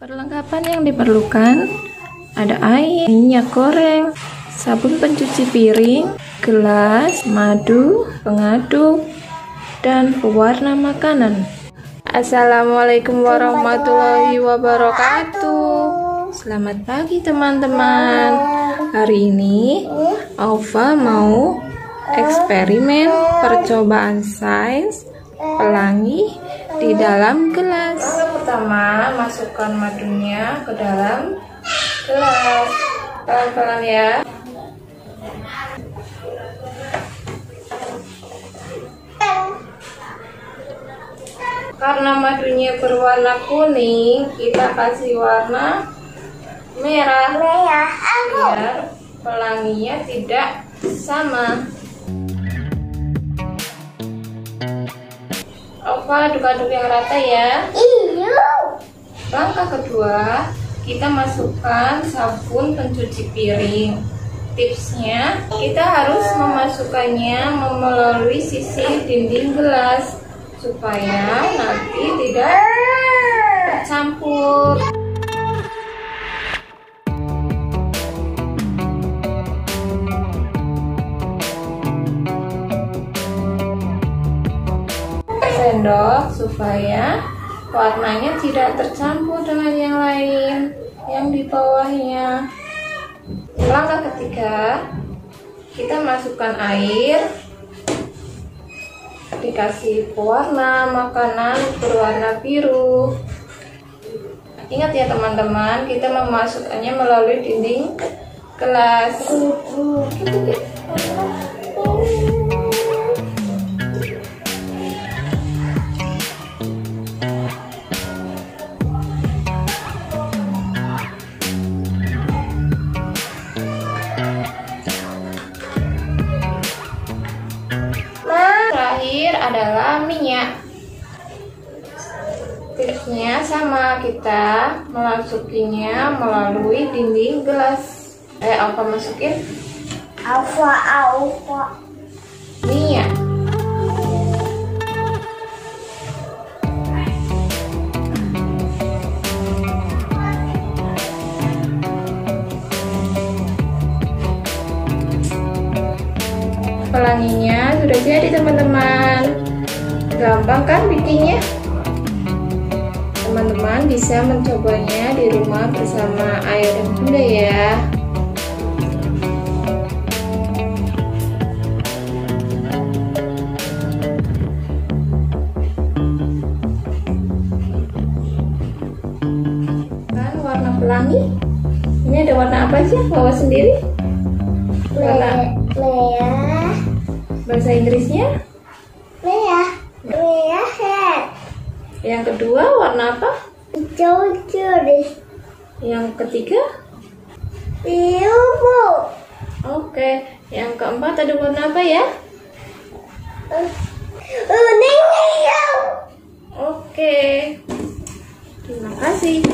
Perlengkapan yang diperlukan ada air, minyak goreng, sabun pencuci piring, gelas, madu, pengaduk, dan pewarna makanan. Assalamualaikum warahmatullahi wabarakatuh. Selamat pagi teman-teman. Hari ini Aufa mau eksperimen percobaan sains pelangi di dalam gelas. Pertama, masukkan madunya ke dalam gelas. Pelan-pelan ya. Karena madunya berwarna kuning, kita kasih warna merah biar pelanginya tidak sama. Aufa aduk-aduk yang rata ya. Langkah kedua, kita masukkan sabun pencuci piring. Tipsnya, kita harus memasukkannya melalui sisi dinding gelas supaya nanti tidak tercampur. Sendok supaya warnanya tidak tercampur dengan yang lain yang di bawahnya. Langkah ketiga, kita masukkan air, dikasih pewarna makanan berwarna biru. Ingat ya teman-teman, kita memasukkannya melalui dinding gelas. Terakhir adalah minyak. Tipsnya sama, kita memasukinya melalui dinding gelas. Apa masukin? Alfa. Minyak. Pelanginya sudah jadi teman-teman. Gampang kan bikinnya? Teman-teman bisa mencobanya di rumah bersama ayah dan bunda ya. Kan warna pelangi. Ini ada warna apa sih? Bawa sendiri. Warna merah. Bahasa Inggrisnya? Merah. Yang kedua warna apa? Hijau curi. Yang ketiga? Biru. Oke. Yang keempat ada warna apa ya? Kuning hijau. Oke. Terima kasih.